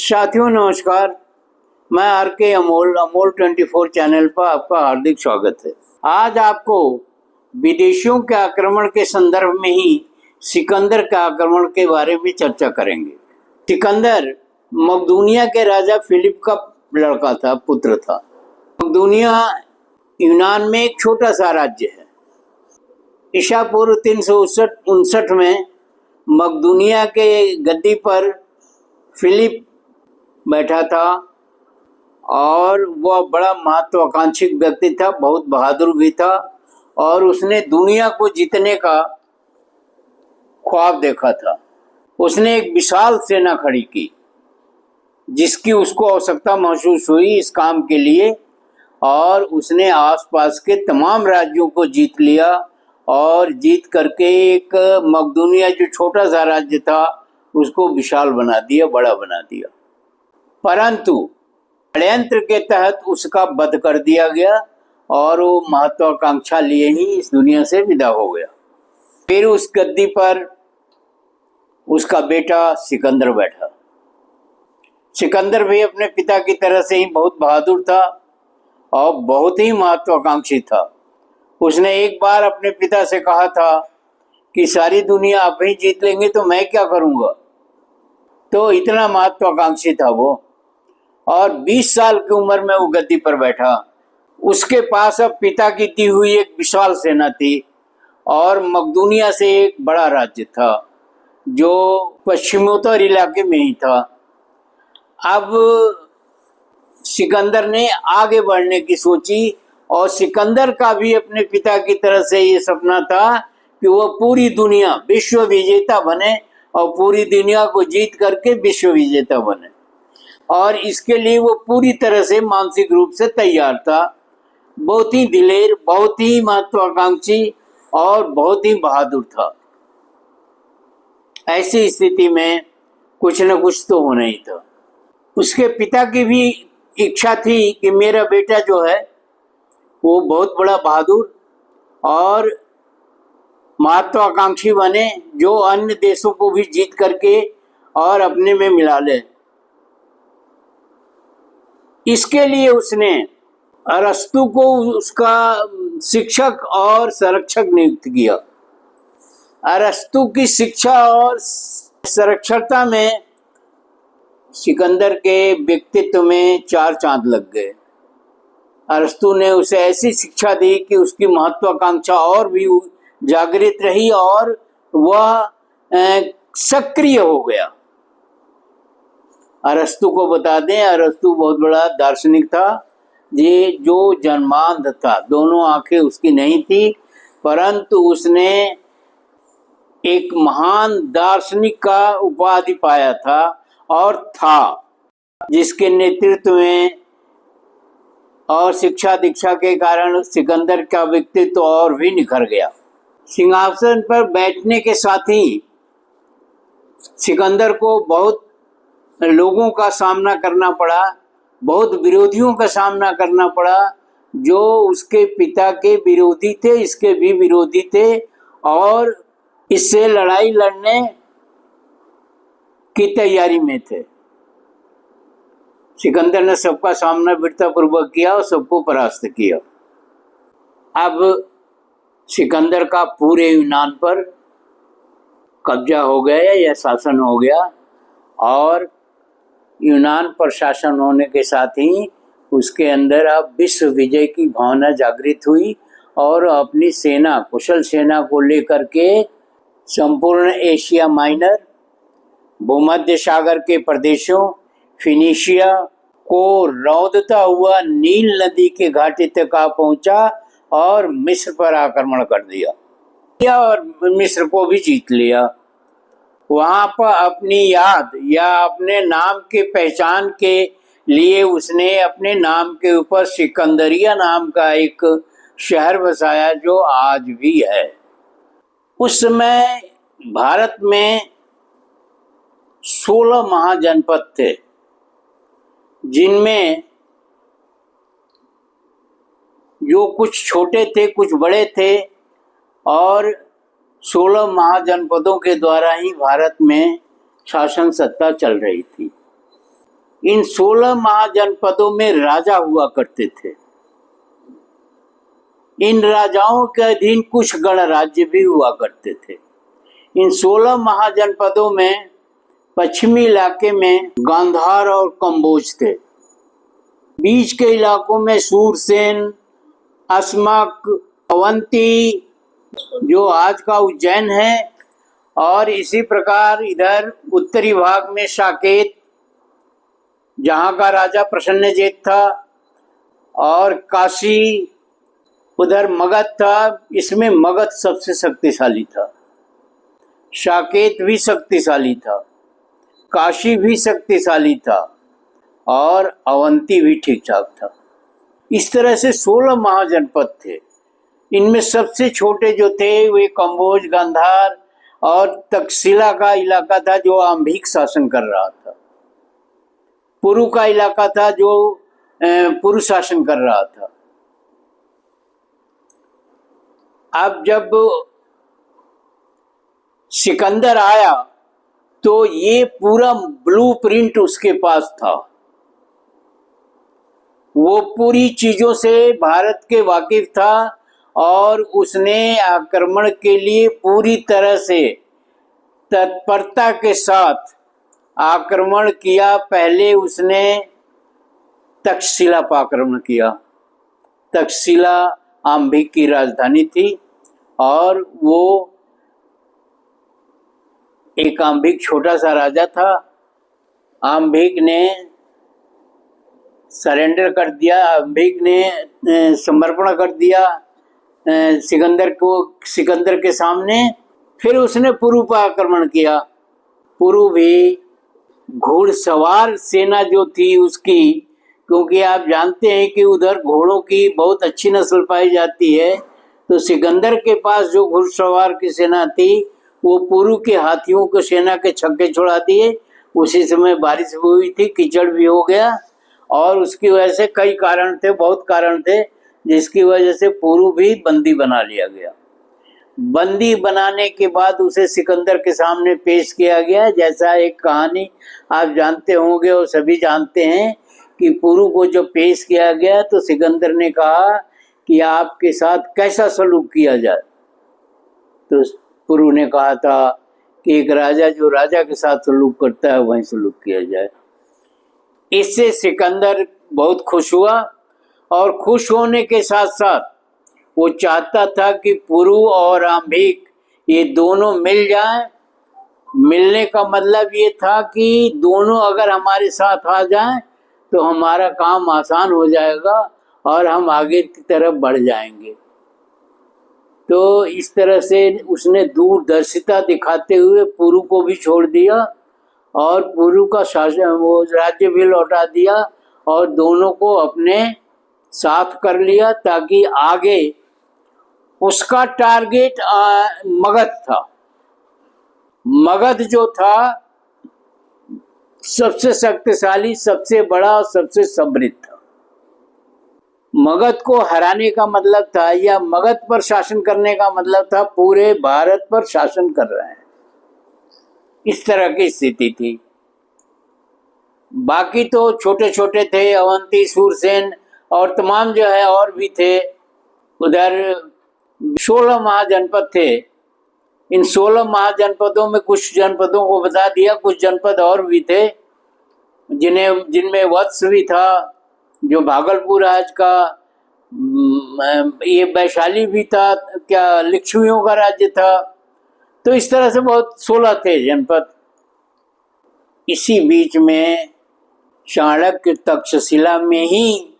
साथियों नमस्कार। मैं आर के अमोल 24 चैनल पर आपका हार्दिक स्वागत है। आज आपको विदेशियों के आक्रमण के संदर्भ में ही सिकंदर के आक्रमण के बारे में चर्चा करेंगे। सिकंदर मकदूनिया के राजा फिलिप का लड़का था, पुत्र था। मकदूनिया यूनान में एक छोटा सा राज्य है। ईसा पूर्व 359 में मकदूनिया के गद्दी पर फिलिप बैठा था और वह बड़ा महत्वाकांक्षी व्यक्ति था, बहुत बहादुर भी था और उसने दुनिया को जीतने का ख्वाब देखा था। उसने एक विशाल सेना खड़ी की जिसकी उसको आवश्यकता महसूस हुई इस काम के लिए, और उसने आसपास के तमाम राज्यों को जीत लिया और जीत करके एक मकदूनिया जो छोटा सा राज्य था उसको विशाल बना दिया, बड़ा बना दिया। परंतु षड्यंत्र के तहत उसका वध कर दिया गया और वो महत्वाकांक्षा लिए ही इस दुनिया से विदा हो गया। फिर उस गद्दी पर उसका बेटा सिकंदर बैठा। सिकंदर भी अपने पिता की तरह से ही बहुत बहादुर था और बहुत ही महत्वाकांक्षी था। उसने एक बार अपने पिता से कहा था कि सारी दुनिया आप ही जीत लेंगे तो मैं क्या करूँगा। तो इतना महत्वाकांक्षी था वो, और 20 साल की उम्र में वो गद्दी पर बैठा। उसके पास अब पिता की दी हुई एक विशाल सेना थी और मकदूनिया से एक बड़ा राज्य था जो पश्चिमोत्तर इलाके में ही था। अब सिकंदर ने आगे बढ़ने की सोची और सिकंदर का भी अपने पिता की तरह से ये सपना था कि वह पूरी दुनिया विश्व विजेता बने और पूरी दुनिया को जीत करके विश्व विजेता बने, और इसके लिए वो पूरी तरह से मानसिक रूप से तैयार था। बहुत ही दिलेर, बहुत ही महत्वाकांक्षी और बहुत ही बहादुर था। ऐसी स्थिति में कुछ न कुछ तो होना ही था। उसके पिता की भी इच्छा थी कि मेरा बेटा जो है वो बहुत बड़ा बहादुर और महत्वाकांक्षी बने, जो अन्य देशों को भी जीत करके और अपने में मिला ले। इसके लिए उसने अरस्तु को उसका शिक्षक और संरक्षक नियुक्त किया। अरस्तु की शिक्षा और संरक्षकता में सिकंदर के व्यक्तित्व में 4 चांद लग गए। अरस्तु ने उसे ऐसी शिक्षा दी कि उसकी महत्वाकांक्षा और भी जागृत रही और वह सक्रिय हो गया। अरस्तु को बता दें, अरस्तु बहुत बड़ा दार्शनिक था। ये जो जन्मांध था, दोनों आंखें उसकी नहीं थी, परंतु उसने एक महान दार्शनिक का उपाधि पाया था और था, जिसके नेतृत्व में और शिक्षा दीक्षा के कारण सिकंदर का व्यक्तित्व और भी निखर गया। सिंहासन पर बैठने के साथ ही सिकंदर को बहुत लोगों का सामना करना पड़ा, बहुत विरोधियों का सामना करना पड़ा, जो उसके पिता के विरोधी थे, इसके भी विरोधी थे और इससे लड़ाई लड़ने की तैयारी में थे। सिकंदर ने सबका सामना वीरतापूर्वक किया और सबको परास्त किया। अब सिकंदर का पूरे यूनान पर कब्जा हो गया या शासन हो गया, और यूनान पर शासन होने के साथ ही उसके अंदर अब विश्व विजय की भावना जागृत हुई और अपनी सेना, कुशल सेना को लेकर के संपूर्ण एशिया माइनर, भूमध्य सागर के प्रदेशों, फिनिशिया को रौंदता हुआ नील नदी के घाटी तक आ पहुंचा और मिस्र पर आक्रमण कर दिया और मिस्र को भी जीत लिया। वहां पर अपनी याद या अपने नाम के पहचान के लिए उसने अपने नाम के ऊपर सिकंदरिया नाम का एक शहर बसाया जो आज भी है। उस समय भारत में 16 महाजनपद थे, जिनमें जो कुछ छोटे थे कुछ बड़े थे, और 16 महाजनपदों के द्वारा ही भारत में शासन सत्ता चल रही थी। इन 16 महाजनपदों में राजा हुआ करते थे। इन राजाओं के अधीन कुछ गणराज्य भी हुआ करते थे। इन 16 महाजनपदों में पश्चिमी इलाके में गांधार और कंबोज थे। बीच के इलाकों में सूरसेन, अस्मक, अवंती जो आज का उज्जैन है, और इसी प्रकार इधर उत्तरी भाग में साकेत जहाँ का राजा प्रसन्नजित था, और काशी उधर मगध था। इसमें मगध सबसे शक्तिशाली था, साकेत भी शक्तिशाली था, काशी भी शक्तिशाली था, और अवंती भी ठीक ठाक था। इस तरह से 16 महाजनपद थे। इनमें सबसे छोटे जो थे वे कंबोज, गांधार और तक्षशिला का इलाका था जो आंभिक शासन कर रहा था। पुरु का इलाका था जो पुरु शासन कर रहा था। अब जब सिकंदर आया तो ये पूरा ब्लूप्रिंट उसके पास था। वो पूरी चीजों से भारत के वाकिफ था और उसने आक्रमण के लिए पूरी तरह से तत्परता के साथ आक्रमण किया। पहले उसने तक्षशिला पर आक्रमण किया। तक्षशिला आंभिक की राजधानी थी और वो एक आंभिक छोटा सा राजा था। आंभिक ने सरेंडर कर दिया, आंभिक ने समर्पण कर दिया सिकंदर के सामने। फिर उसने पुरु पर आक्रमण किया। पुरु भी घोड़सवार सेना जो थी उसकी, क्योंकि आप जानते हैं कि उधर घोड़ों की बहुत अच्छी नस्ल पाई जाती है, तो सिकंदर के पास जो घुड़सवार की सेना थी वो पुरु के हाथियों को सेना के छक्के छुड़ा दिए। उसी समय बारिश भी हुई थी, कीचड़ भी हो गया, और उसकी वजह से कई कारण थे, बहुत कारण थे, जिसकी वजह से पुरु भी बंदी बना लिया गया। बंदी बनाने के बाद उसे सिकंदर के सामने पेश किया गया। जैसा एक कहानी आप जानते होंगे और सभी जानते हैं कि पुरु को जब पेश किया गया तो सिकंदर ने कहा कि आपके साथ कैसा सलूक किया जाए। तो पुरु ने कहा था कि एक राजा जो राजा के साथ सलूक करता है वहीं सलूक किया जाए। इससे सिकंदर बहुत खुश हुआ, और खुश होने के साथ साथ वो चाहता था कि पुरु और आंभिक ये दोनों मिल जाएं। मिलने का मतलब ये था कि दोनों अगर हमारे साथ आ जाएं तो हमारा काम आसान हो जाएगा और हम आगे की तरफ बढ़ जाएंगे। तो इस तरह से उसने दूरदर्शिता दिखाते हुए पुरु को भी छोड़ दिया और पुरु का शासन वो राज्य भी लौटा दिया और दोनों को अपने साथ कर लिया, ताकि आगे उसका टारगेट मगध था। मगध जो था सबसे शक्तिशाली, सबसे बड़ा और सबसे समृद्ध था। मगध को हराने का मतलब था, या मगध पर शासन करने का मतलब था पूरे भारत पर शासन कर रहे हैं, इस तरह की स्थिति थी। बाकी तो छोटे छोटे थे, अवंती, सूरसेन और तमाम जो है और भी थे। उधर 16 महाजनपद थे। इन 16 महाजनपदों में कुछ जनपदों को बता दिया, कुछ जनपद और भी थे जिनमें वत्स भी था जो भागलपुर आज का, ये वैशाली भी था, क्या लिच्छवियों का राज्य था। तो इस तरह से बहुत 16 थे जनपद। इसी बीच में चाणक्य तक्षशिला में ही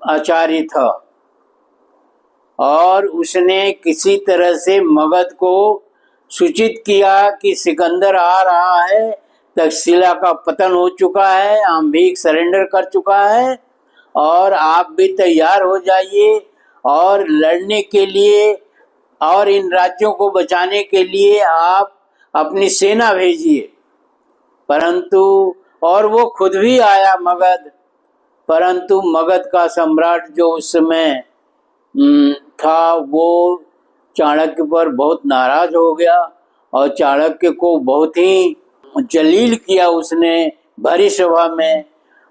आचार्य था और उसने किसी तरह से मगध को सूचित किया कि सिकंदर आ रहा है, तक्षशिला का पतन हो चुका है, आंभिक सरेंडर कर चुका है और आप भी तैयार हो जाइए और लड़ने के लिए और इन राज्यों को बचाने के लिए आप अपनी सेना भेजिए। परंतु और वो खुद भी आया मगध, परंतु मगध का सम्राट जो उस समय था वो चाणक्य पर बहुत नाराज हो गया और चाणक्य को बहुत ही जलील किया उसने भरी सभा में,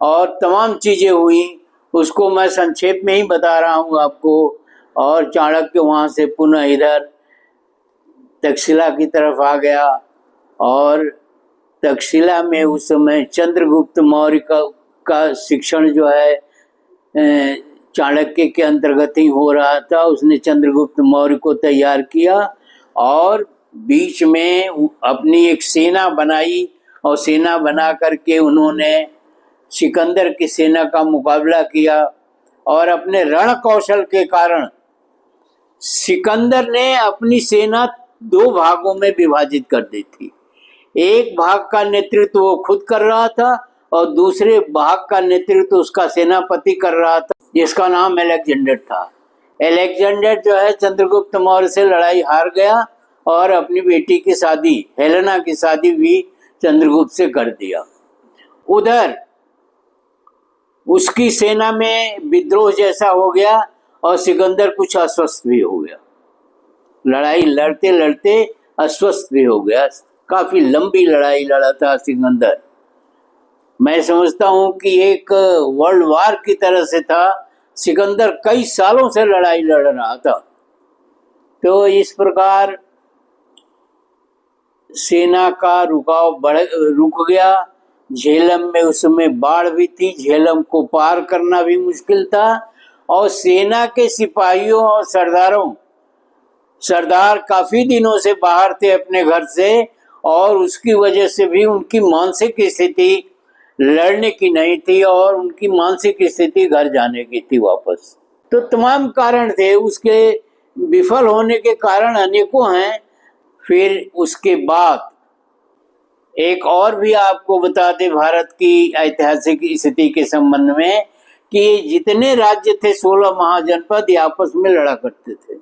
और तमाम चीज़ें हुई, उसको मैं संक्षेप में ही बता रहा हूँ आपको। और चाणक्य वहाँ से पुनः इधर तक्षशिला की तरफ आ गया, और तक्षशिला में उस समय चंद्रगुप्त मौर्य का शिक्षण जो है चाणक्य के अंतर्गत ही हो रहा था। उसने चंद्रगुप्त मौर्य को तैयार किया और बीच में अपनी एक सेना बनाई, और सेना बना करके उन्होंने सिकंदर की सेना का मुकाबला किया। और अपने रण कौशल के कारण सिकंदर ने अपनी सेना 2 भागों में विभाजित कर दी थी। एक भाग का नेतृत्व वो खुद कर रहा था और दूसरे भाग का नेतृत्व उसका सेनापति कर रहा था, जिसका नाम अलेक्जेंडर था। अलेक्जेंडर जो है चंद्रगुप्त मौर्य से लड़ाई हार गया और अपनी बेटी की शादी, हेलेना की शादी भी चंद्रगुप्त से कर दिया। उधर उसकी सेना में विद्रोह जैसा हो गया और सिकंदर कुछ अस्वस्थ भी हो गया। लड़ाई लड़ते लड़ते अस्वस्थ भी हो गया। काफी लंबी लड़ाई लड़ा था सिकंदर। मैं समझता हूं कि एक वर्ल्ड वार की तरह से था। सिकंदर कई सालों से लड़ाई लड़ रहा था। तो इस प्रकार सेना का रुक गया। झेलम में उस समय बाढ़ भी थी, झेलम को पार करना भी मुश्किल था। और सेना के सिपाहियों और सरदार काफी दिनों से बाहर थे अपने घर से, और उसकी वजह से भी उनकी मानसिक स्थिति लड़ने की नहीं थी और उनकी मानसिक स्थिति घर जाने की थी वापस। तो तमाम कारण थे, उसके विफल होने के कारण अनेकों हैं। फिर उसके बाद एक और भी आपको बता दें भारत की ऐतिहासिक स्थिति के संबंध में, कि जितने राज्य थे 16 महाजनपद ये आपस में लड़ा करते थे,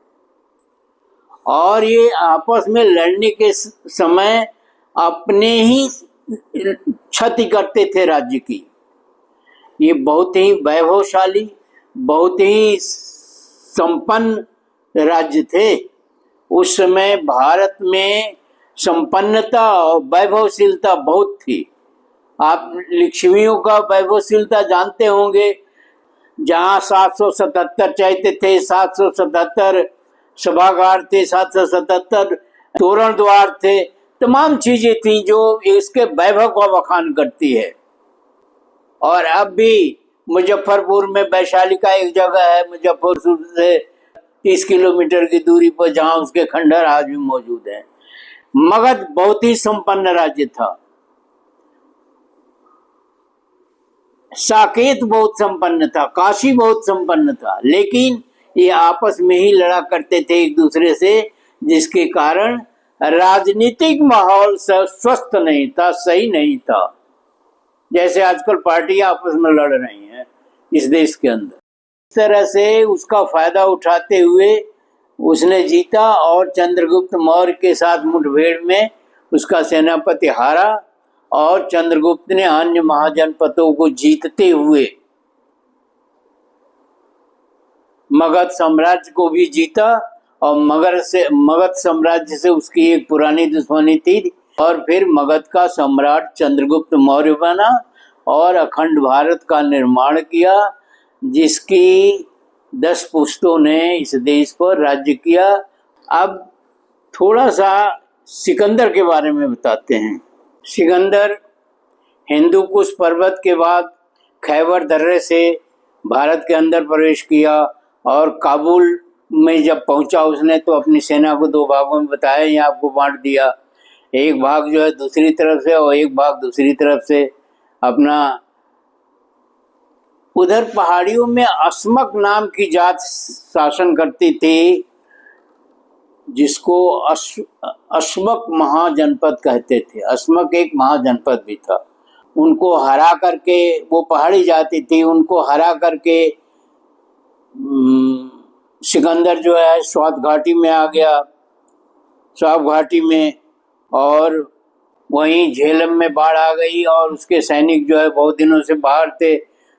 और ये आपस में लड़ने के समय अपने ही क्षति करते थे राज्य की। ये बहुत ही वैभवशाली, बहुत ही संपन्न राज्य थे। उस समय भारत में संपन्नता और वैभवशीलता बहुत थी। आप लिच्छवियों का वैभवशीलता जानते होंगे, जहाँ 777 चैत्य थे, 777 सभागार थे, 777 तोरण द्वार थे, तमाम चीजें थी जो इसके वैभव का बखान करती है। और अब भी मुजफ्फरपुर में वैशाली का एक जगह है, मुजफ्फरपुर से 30 किलोमीटर की दूरी पर, जहाँ उसके खंडहर आज भी मौजूद हैं। मगध बहुत ही संपन्न राज्य था। साकेत बहुत संपन्न था, काशी बहुत संपन्न था, लेकिन ये आपस में ही लड़ा करते थे एक दूसरे से, जिसके कारण राजनीतिक माहौल स्वस्थ नहीं था, सही नहीं था। जैसे आजकल पार्टियां आपस में लड़ रही हैं इस देश के अंदर। इस तरह से उसका फायदा उठाते हुए उसने जीता और चंद्रगुप्त मौर्य के साथ मुठभेड़ में उसका सेनापति हारा, और चंद्रगुप्त ने अन्य महाजनपदों को जीतते हुए मगध साम्राज्य को भी जीता। और मगध साम्राज्य से उसकी एक पुरानी दुश्मनी थी, और फिर मगध का सम्राट चंद्रगुप्त मौर्य बना और अखंड भारत का निर्माण किया, जिसकी 10 पुश्तों ने इस देश पर राज्य किया। अब थोड़ा सा सिकंदर के बारे में बताते हैं। सिकंदर हिंदूकुश पर्वत के बाद खैबर दर्रे से भारत के अंदर प्रवेश किया, और काबुल में जब पहुंचा उसने तो अपनी सेना को 2 भागों में बताया, यहाँ आपको बांट दिया। एक भाग जो है दूसरी तरफ से और एक भाग दूसरी तरफ से अपना। उधर पहाड़ियों में अस्मक नाम की जात शासन करती थी, जिसको अस्मक महाजनपद कहते थे। अस्मक एक महाजनपद भी था। उनको हरा करके, वो पहाड़ी जाति थी, उनको हरा करके सिकंदर जो है स्वात घाटी में आ गया, स्वात घाटी में, और वहीं झेलम में बाढ़ आ गई और उसके सैनिक जो है बहुत दिनों से बाहर थे,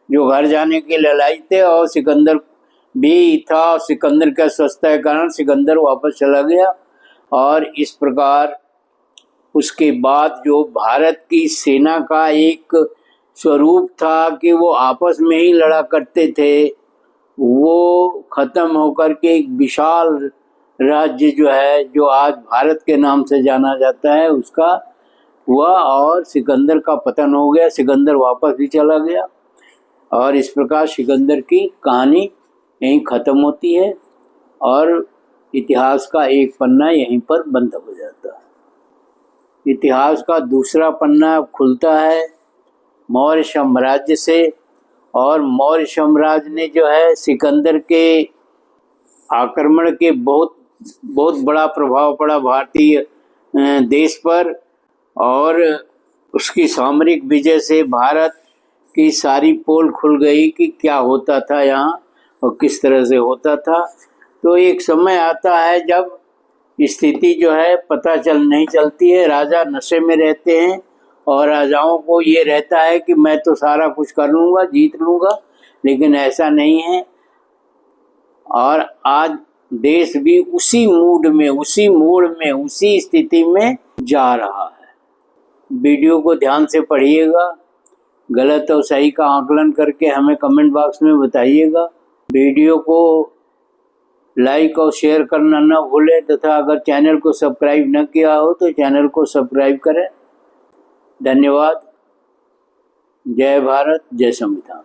जो घर जाने के ललाई थे, और सिकंदर भी था। सिकंदर का स्वस्थता के कारण सिकंदर वापस चला गया। और इस प्रकार उसके बाद जो भारत की सेना का एक स्वरूप था कि वो आपस में ही लड़ा करते थे, वो खत्म होकर के एक विशाल राज्य जो है, जो आज भारत के नाम से जाना जाता है, उसका हुआ और सिकंदर का पतन हो गया। सिकंदर वापस भी चला गया और इस प्रकार सिकंदर की कहानी यहीं ख़त्म होती है और इतिहास का एक पन्ना यहीं पर बंद हो जाता है। इतिहास का दूसरा पन्ना खुलता है मौर्य साम्राज्य से, और मौर्य साम्राज्य ने जो है सिकंदर के आक्रमण के बहुत बहुत बड़ा प्रभाव पड़ा भारतीय देश पर, और उसकी सामरिक विजय से भारत की सारी पोल खुल गई कि क्या होता था यहाँ और किस तरह से होता था। तो एक समय आता है जब स्थिति जो है पता नहीं चलती है, राजा नशे में रहते हैं और राजाओं को ये रहता है कि मैं तो सारा कुछ कर लूँगा, जीत लूँगा, लेकिन ऐसा नहीं है। और आज देश भी उसी मूड में, उसी स्थिति में जा रहा है। वीडियो को ध्यान से पढ़िएगा, गलत और सही का आकलन करके हमें कमेंट बॉक्स में बताइएगा। वीडियो को लाइक और शेयर करना न भूलें तथा अगर चैनल को सब्सक्राइब न किया हो तो चैनल को सब्सक्राइब करें। धन्यवाद। जय भारत, जय संविधान।